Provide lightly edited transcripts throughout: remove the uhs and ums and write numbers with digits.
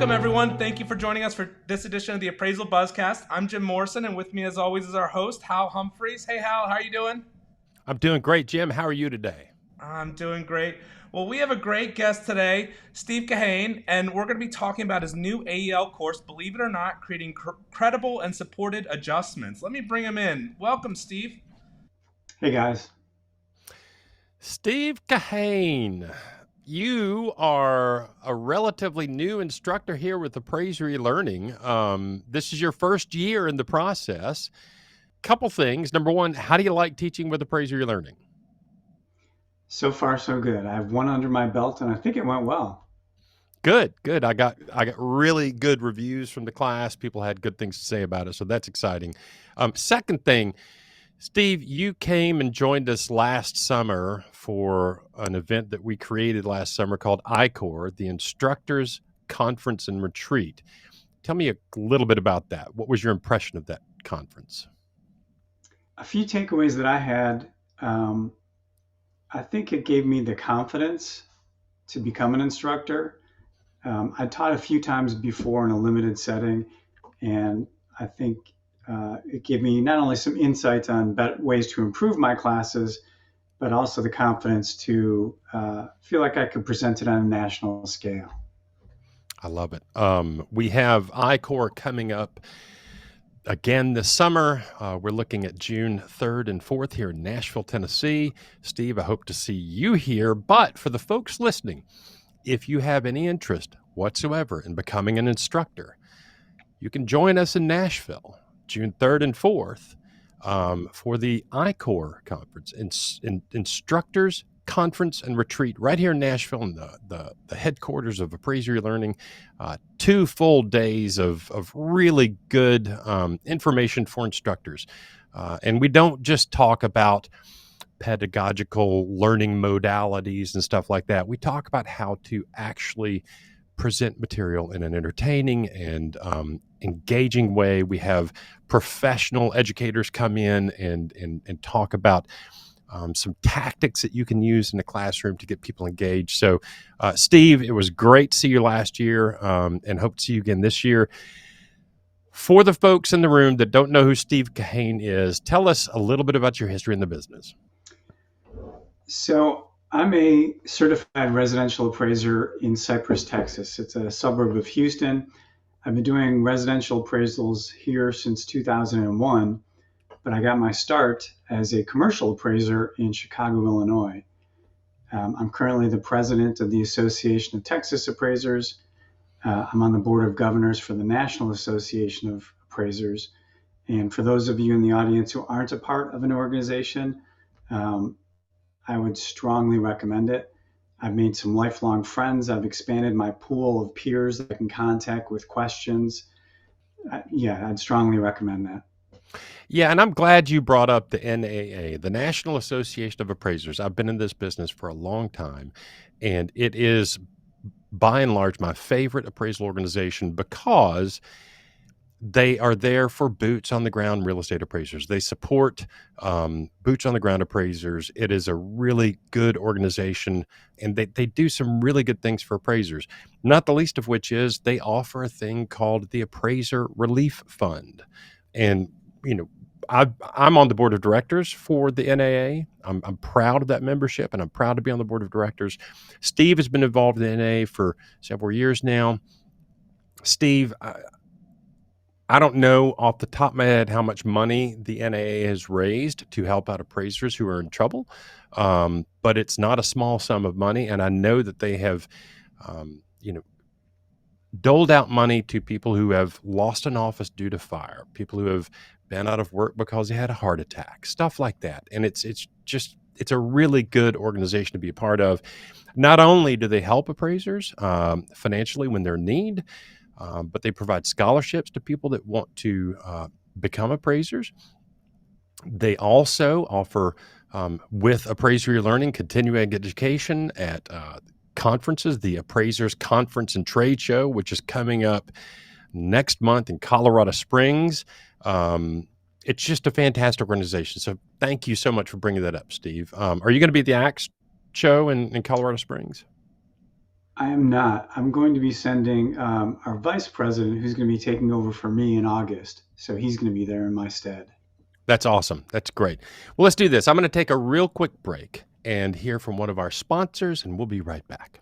Welcome, everyone. Thank you for joining us for this edition of the Appraisal Buzzcast. I'm Jim Morrison, and with me, as always, is our host, Hal Humphreys. Hey, Hal, how are you doing? I'm doing great, Jim. How are you today? I'm doing great. Well, we have a great guest today, Steve Kahane, and we're going to be talking about his new AEL course, Believe It or Not, Creating Credible and Supported Adjustments. Let me bring him in. Welcome, Steve. Hey, guys. Steve Kahane, you are a relatively new instructor here with Appraisal eLearning. This is your first year in the process. Couple things. Number one, how do you like teaching with Appraisal eLearning? So far, so good. I have one under my belt, and I think it went well. Good. I got really good reviews from the class. People had good things to say about it, so that's exciting. Second thing, Steve, you came and joined us last summer for an event that we created last summer called ICOR, the Instructors Conference and Retreat. Tell me a little bit about that. What was your impression of that conference? A few takeaways that I had. I think it gave me the confidence to become an instructor. I taught a few times before in a limited setting, and I think it gave me not only some insights on ways to improve my classes, but also the confidence to feel like I could present it on a national scale. I love it. We have ICOR coming up again this summer. We're looking at June 3rd and 4th here in Nashville, Tennessee. Steve, I hope to see you here. But for the folks listening, if you have any interest whatsoever in becoming an instructor, you can join us in Nashville, June 3rd and 4th, for the ICOR conference, Instructors Conference and Retreat, right here in Nashville, in the headquarters of Appraisal eLearning. 2 full days of really good information for instructors. And we don't just talk about pedagogical learning modalities and stuff like that. We talk about how to actually present material in an entertaining and engaging way. We have professional educators come in and talk about some tactics that you can use in the classroom to get people engaged. So, Steve, it was great to see you last year and hope to see you again this year. For the folks in the room that don't know who Steve Kahane is, tell us a little bit about your history in the business. So I'm a certified residential appraiser in Cypress, Texas. It's a suburb of Houston. I've been doing residential appraisals here since 2001, but I got my start as a commercial appraiser in Chicago, Illinois. I'm currently the president of the Association of Texas Appraisers. I'm on the board of governors for the National Association of Appraisers. And for those of you in the audience who aren't a part of an organization, I would strongly recommend it. I've made some lifelong friends. I've expanded my pool of peers that I can contact with questions. I'd strongly recommend that. Yeah, and I'm glad you brought up the NAA, the National Association of Appraisers. I've been in this business for a long time, and it is by and large my favorite appraisal organization because they are there for boots on the ground real estate appraisers. They support boots on the ground appraisers. It is a really good organization, and they do some really good things for appraisers, not the least of which is they offer a thing called the Appraiser Relief Fund. And, you know, I'm on the board of directors for the NAA. I'm proud of that membership, and I'm proud to be on the board of directors. Steve has been involved in the NAA for several years now. Steve, I don't know off the top of my head how much money the NAA has raised to help out appraisers who are in trouble, but it's not a small sum of money, and I know that they have, doled out money to people who have lost an office due to fire, people who have been out of work because they had a heart attack, stuff like that. And it's a really good organization to be a part of. Not only do they help appraisers financially when they're in need, but they provide scholarships to people that want to become appraisers. They also offer, with Appraisal eLearning, continuing education at conferences, the Appraisers Conference and Trade Show, which is coming up next month in Colorado Springs. It's just a fantastic organization. So thank you so much for bringing that up, Steve. Are you going to be at the ACTS show in Colorado Springs? I am not. I'm going to be sending our vice president, who's going to be taking over for me in August. So he's going to be there in my stead. That's awesome. That's great. Well, let's do this. I'm going to take a real quick break and hear from one of our sponsors, and we'll be right back.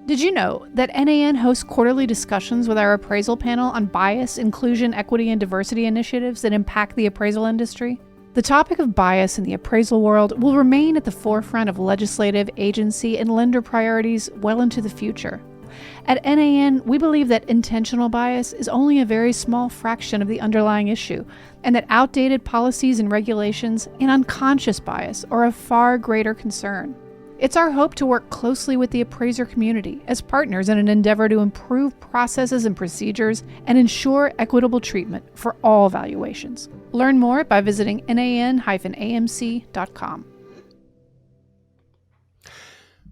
Did you know that NAN hosts quarterly discussions with our appraisal panel on bias, inclusion, equity, and diversity initiatives that impact the appraisal industry? The topic of bias in the appraisal world will remain at the forefront of legislative, agency, and lender priorities well into the future. At NAN, we believe that intentional bias is only a very small fraction of the underlying issue, and that outdated policies and regulations and unconscious bias are of far greater concern. It's our hope to work closely with the appraiser community as partners in an endeavor to improve processes and procedures and ensure equitable treatment for all valuations. Learn more by visiting nan-amc.com.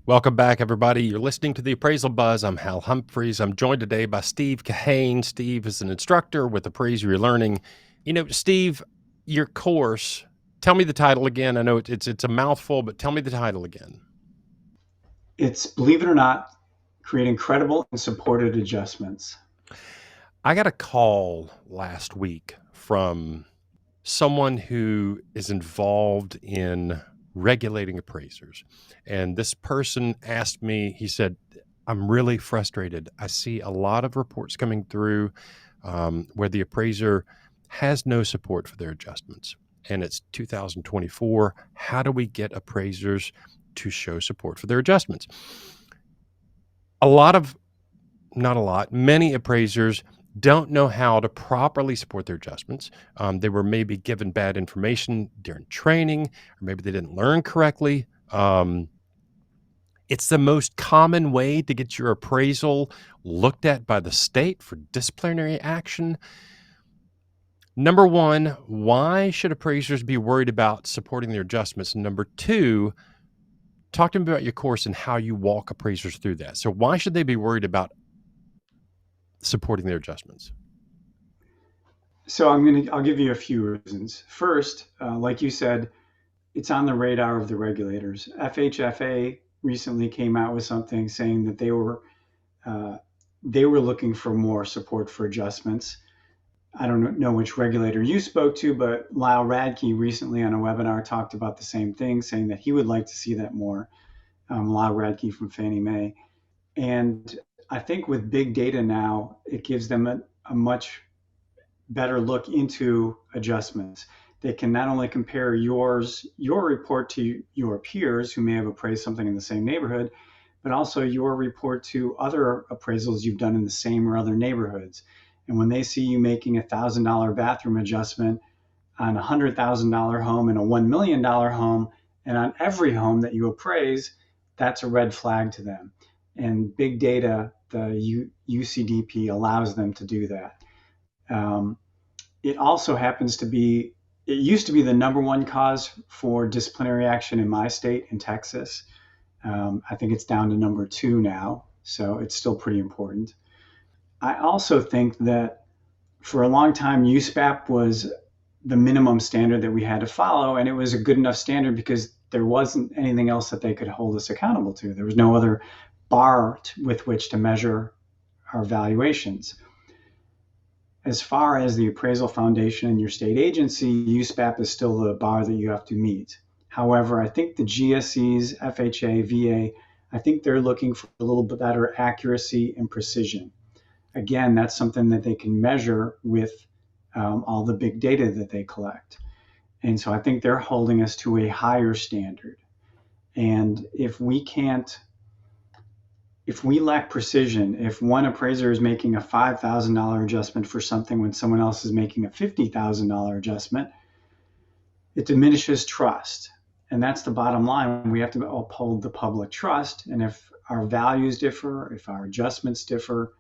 Welcome back, everybody. You're listening to the Appraisal Buzz. I'm Hal Humphreys. I'm joined today by Steve Kahane. Steve is an instructor with Appraiser eLearning. You know, Steve, your course, tell me the title again. I know it's a mouthful, but tell me the title again. It's, believe it or not, creating credible and supported adjustments. I got a call last week from someone who is involved in regulating appraisers. And this person asked me, he said, I'm really frustrated. I see a lot of reports coming through where the appraiser has no support for their adjustments. And it's 2024. How do we get appraisers to show support for their adjustments? Many appraisers don't know how to properly support their adjustments. They were maybe given bad information during training, or maybe they didn't learn correctly. It's the most common way to get your appraisal looked at by the state for disciplinary action. Number one, why should appraisers be worried about supporting their adjustments? Number two, talk to me about your course and how you walk appraisers through that. So why should they be worried about supporting their adjustments? So I'll give you a few reasons. First, like you said, it's on the radar of the regulators. FHFA recently came out with something saying that they were looking for more support for adjustments. I don't know which regulator you spoke to, but Lyle Radke recently on a webinar talked about the same thing, saying that he would like to see that more. Lyle Radke from Fannie Mae. And I think with big data now, it gives them a much better look into adjustments. They can not only compare your report to your peers who may have appraised something in the same neighborhood, but also your report to other appraisals you've done in the same or other neighborhoods. And when they see you making a $1,000 bathroom adjustment on a $100,000 home and a $1 million home, and on every home that you appraise, that's a red flag to them. And big data, the UCDP allows them to do that. It also happens to be, it used to be the number one cause for disciplinary action in my state, in Texas. I think it's down to number 2 now, so it's still pretty important. I also think that for a long time, USPAP was the minimum standard that we had to follow, and it was a good enough standard because there wasn't anything else that they could hold us accountable to. There was no other bar with which to measure our valuations. As far as the Appraisal Foundation and your state agency, USPAP is still the bar that you have to meet. However, I think the GSEs, FHA, VA, I think they're looking for a little bit better accuracy and precision. Again, that's something that they can measure with all the big data that they collect. And so I think they're holding us to a higher standard. And if we lack precision, if one appraiser is making a $5,000 adjustment for something when someone else is making a $50,000 adjustment, it diminishes trust. And that's the bottom line. We have to uphold the public trust. And if our values differ, if our adjustments differ,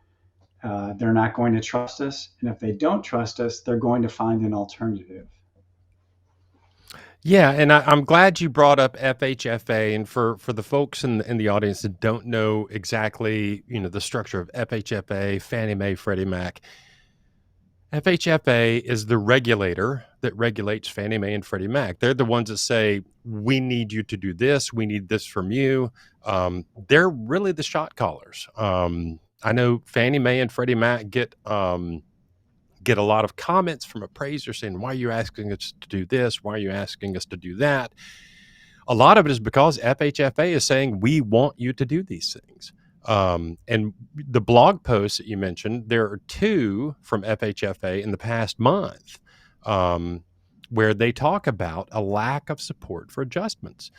they're not going to trust us. And if they don't trust us, they're going to find an alternative. Yeah, and I'm glad you brought up FHFA. And for the folks in the audience that don't know exactly, the structure of FHFA, Fannie Mae, Freddie Mac, FHFA is the regulator that regulates Fannie Mae and Freddie Mac. They're the ones that say, we need you to do this. We need this from you. They're really the shot callers. I know Fannie Mae and Freddie Mac get a lot of comments from appraisers saying, why are you asking us to do this? Why are you asking us to do that? A lot of it is because FHFA is saying, we want you to do these things. And the blog posts that you mentioned, there are 2 from FHFA in the past month where they talk about a lack of support for adjustments.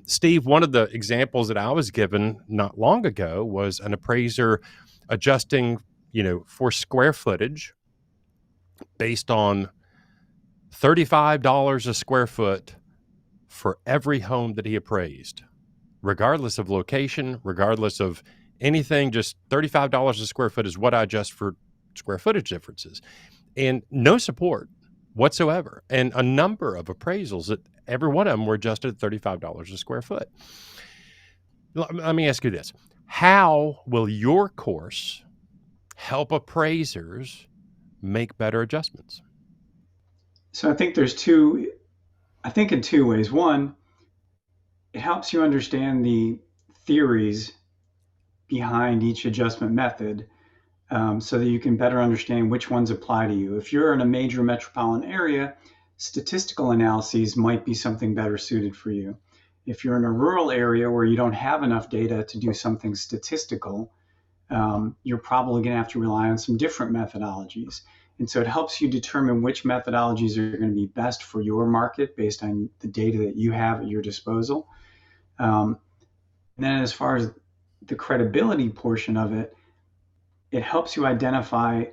Steve, one of the examples that I was given not long ago was an appraiser adjusting, for square footage based on $35 a square foot for every home that he appraised, regardless of location, regardless of anything. Just $35 a square foot is what I adjust for square footage differences, and no support whatsoever. And a number of appraisals that every one of them were adjusted at $35 a square foot. Let me ask you this. How will your course help appraisers make better adjustments? So I think in 2 ways. One, it helps you understand the theories behind each adjustment method, so that you can better understand which ones apply to you. If you're in a major metropolitan area, statistical analyses might be something better suited for you. If you're in a rural area where you don't have enough data to do something statistical, you're probably going to have to rely on some different methodologies. And so it helps you determine which methodologies are going to be best for your market based on the data that you have at your disposal. And then as far as the credibility portion of it, it helps you identify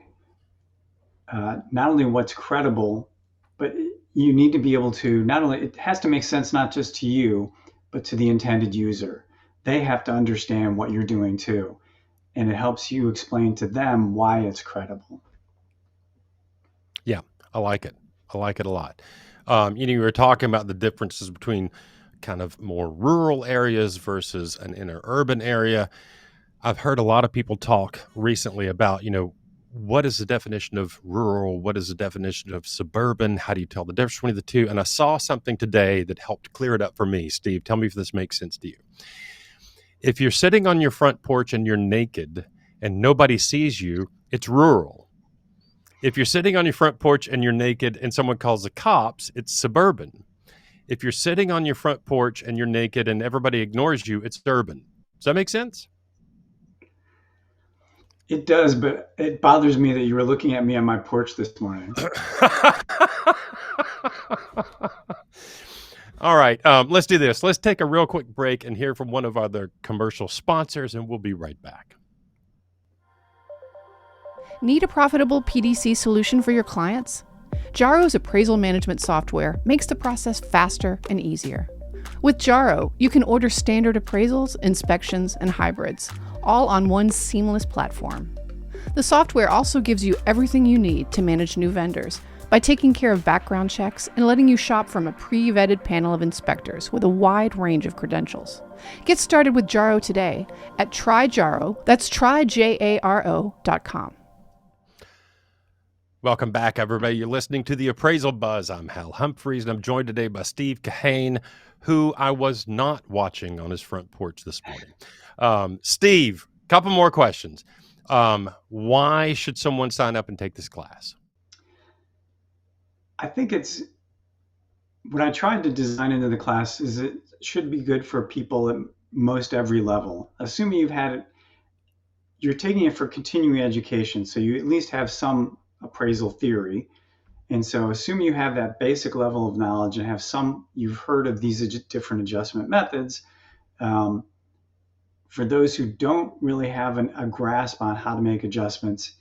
not only what's credible, but you need to be able to it has to make sense not just to you, but to the intended user. They have to understand what you're doing too. And it helps you explain to them why it's credible. Yeah, I like it. I like it a lot. You were talking about the differences between kind of more rural areas versus an inner urban area. I've heard a lot of people talk recently about, what is the definition of rural? What is the definition of suburban? How do you tell the difference between the two? And I saw something today that helped clear it up for me. Steve, tell me if this makes sense to you. If you're sitting on your front porch and you're naked and nobody sees you, it's rural. If you're sitting on your front porch and you're naked and someone calls the cops, it's suburban. If you're sitting on your front porch and you're naked and everybody ignores you, it's urban. Does that make sense? It does, but it bothers me that you were looking at me on my porch this morning. All right, let's do this. Let's take a real quick break and hear from one of our other commercial sponsors, and we'll be right back. Need a profitable PDC solution for your clients? Jaro's appraisal management software makes the process faster and easier. With Jaro, you can order standard appraisals, inspections, and hybrids, all on one seamless platform. The software also gives you everything you need to manage new vendors by taking care of background checks and letting you shop from a pre-vetted panel of inspectors with a wide range of credentials. Get started with Jaro today at tryjaro, that's tryjaro.com. Welcome back, everybody. You're listening to the Appraisal Buzz. I'm Hal Humphreys, and I'm joined today by Steve Kahane, who I was not watching on his front porch this morning. Steve, a couple more questions. Why should someone sign up and take this class? I think what I tried to design into the class is it should be good for people at most every level. Assuming you're taking it for continuing education, so you at least have some appraisal theory. And so assume you have that basic level of knowledge and you've heard of these different adjustment methods. For those who don't really have a grasp on how to make adjustments,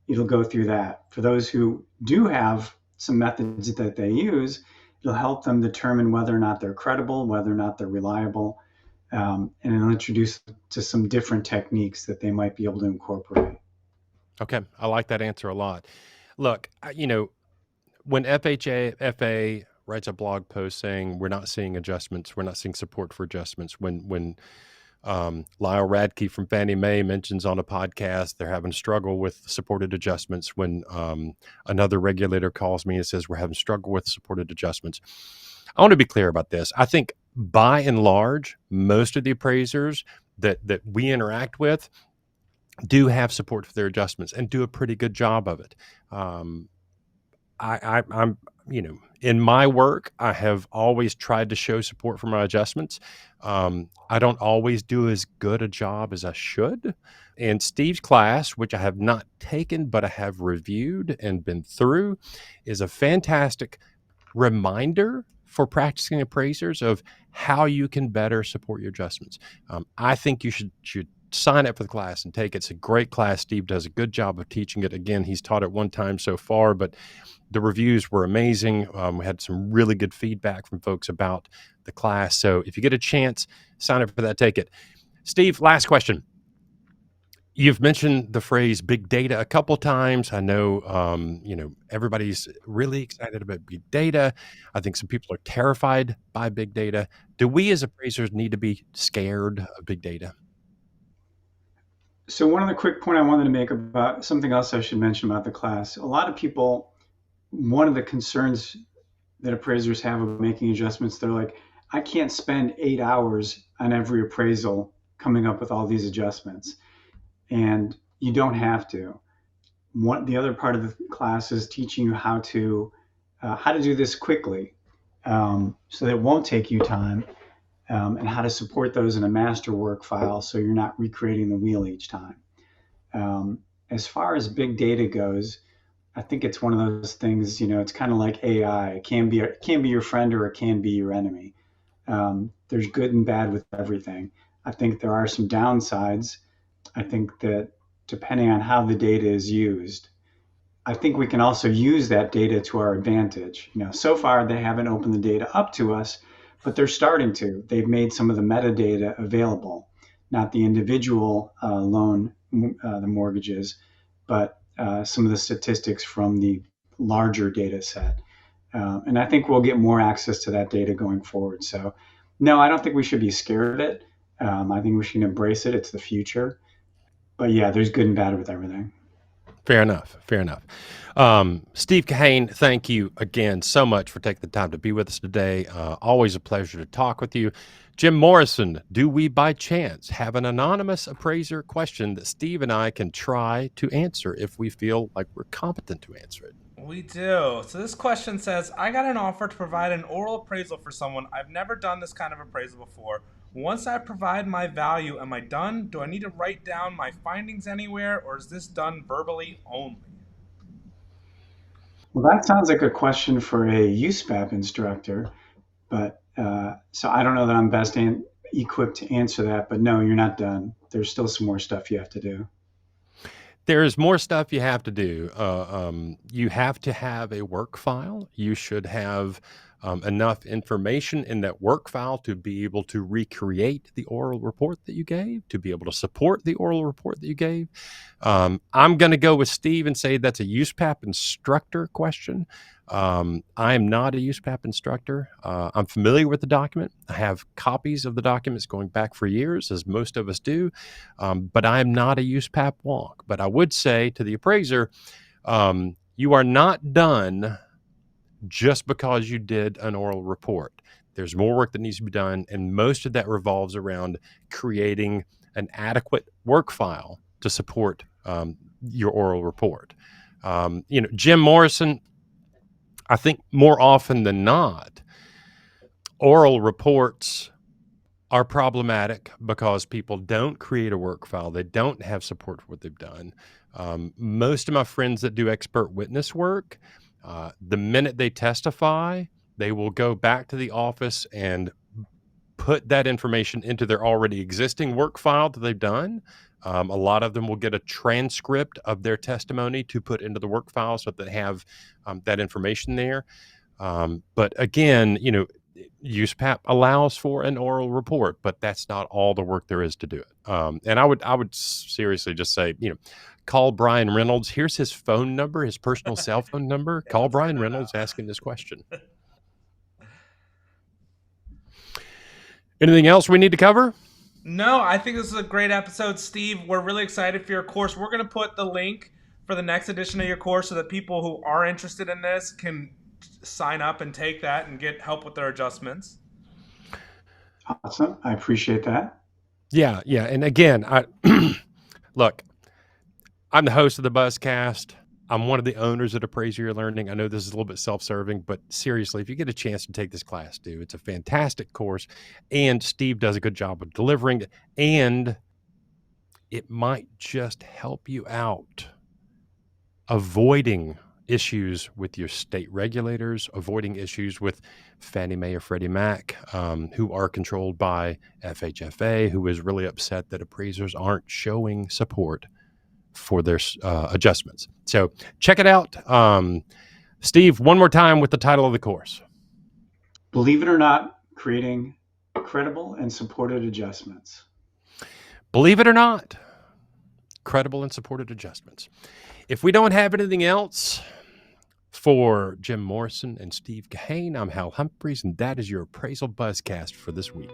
it'll go through that. For those who do have some methods that they use, it'll help them determine whether or not they're credible, whether or not they're reliable, and it'll introduce to some different techniques that they might be able to incorporate. Okay, I like that answer a lot. Look, when FHFA writes a blog post saying we're not seeing adjustments, we're not seeing support for adjustments, when Lyle Radke from Fannie Mae mentions on a podcast they're having struggle with supported adjustments when another regulator calls me and says we're having struggle with supported adjustments. I want to be clear about this. I think by and large, most of the appraisers that we interact with do have support for their adjustments and do a pretty good job of it. I'm in my work, I have always tried to show support for my adjustments. I don't always do as good a job as I should. And Steve's class, which I have not taken, but I have reviewed and been through, is a fantastic reminder for practicing appraisers of how you can better support your adjustments. I think you should sign up for the class and take it. It's a great class. Steve does a good job of teaching it. Again, he's taught it one time so far, but the reviews were amazing. We had some really good feedback from folks about the class. So if you get a chance, sign up for that, take it. Steve, last question. You've mentioned the phrase big data a couple times. I know, everybody's really excited about big data. I think some people are terrified by big data. Do we as appraisers need to be scared of big data? So one other quick point I wanted to make about something else I should mention about the class. A lot of people, one of the concerns that appraisers have of making adjustments, they're like, I can't spend 8 hours on every appraisal coming up with all these adjustments. And you don't have to. The other part of the class is teaching you how to do this quickly, so that it won't take you time, and how to support those in a master work file so you're not recreating the wheel each time. As far as big data goes, I think it's one of those things, it's kind of like AI. It can be your friend or it can be your enemy. There's good and bad with everything. I think there are some downsides. I think that depending on how the data is used, I think we can also use that data to our advantage. So far they haven't opened the data up to us, but they're starting to. They've made some of the metadata available, not the individual loan, the mortgages, but some of the statistics from the larger data set. And I think we'll get more access to that data going forward. So no, I don't think we should be scared of it. I think we should embrace it. It's the future. But yeah, there's good and bad with everything. Fair enough. Steve Kahane, thank you again so much for taking the time to be with us today. Always a pleasure to talk with you. Jim Morrison, do we by chance have an anonymous appraiser question that Steve and I can try to answer if we feel like we're competent to answer it? We do. So this question says, I got an offer to provide an oral appraisal for someone. I've never done this kind of appraisal before. Once I provide my value, am I done? Do I need to write down my findings anywhere, or is this done verbally only? Well, that sounds like a question for a USPAP instructor, but so I don't know that I'm best equipped to answer that, but no, you're not done. There's still some more stuff you have to do. There's more stuff you have to do. You have to have a work file. You should have enough information in that work file to be able to recreate the oral report that you gave, to be able to support the oral report that you gave. I'm going to go with Steve and say that's a USPAP instructor question. I am not a USPAP instructor. I'm familiar with the document. I have copies of the documents going back for years, as most of us do, but I am not a USPAP wonk. But I would say to the appraiser, you are not done just because you did an oral report. There's more work that needs to be done, and most of that revolves around creating an adequate work file to support your oral report. Jim Morrison, I think more often than not, oral reports are problematic because people don't create a work file. They don't have support for what they've done. Most of my friends that do expert witness work, the minute they testify, they will go back to the office and put that information into their already existing work file that they've done. A lot of them will get a transcript of their testimony to put into the work file so that they have that information there. But again, USPAP allows for an oral report, but that's not all the work there is to do it. And I would seriously just say, call Brian Reynolds. Here's his phone number, his personal cell phone number. Call Brian Reynolds asking this question. Anything else we need to cover? No, I think this is a great episode, Steve. We're really excited for your course. We're going to put the link for the next edition of your course so that people who are interested in this can sign up and take that and get help with their adjustments. Awesome. I appreciate that. Yeah. And again, look, I'm the host of the Buzzcast. I'm one of the owners at Appraisal eLearning. I know this is a little bit self-serving, but seriously, if you get a chance to take this class, do. It's a fantastic course, and Steve does a good job of delivering it, and it might just help you out avoiding issues with your state regulators, avoiding issues with Fannie Mae or Freddie Mac, who are controlled by FHFA, who is really upset that appraisers aren't showing support for their adjustments. So check it out. Steve, one more time with the title of the course. Believe it or not, creating credible and supported adjustments. Believe it or not, credible and supported adjustments. If we don't have anything else, for Jim Morrison and Steve Kahane, I'm Hal Humphreys, and that is your Appraisal Buzzcast for this week.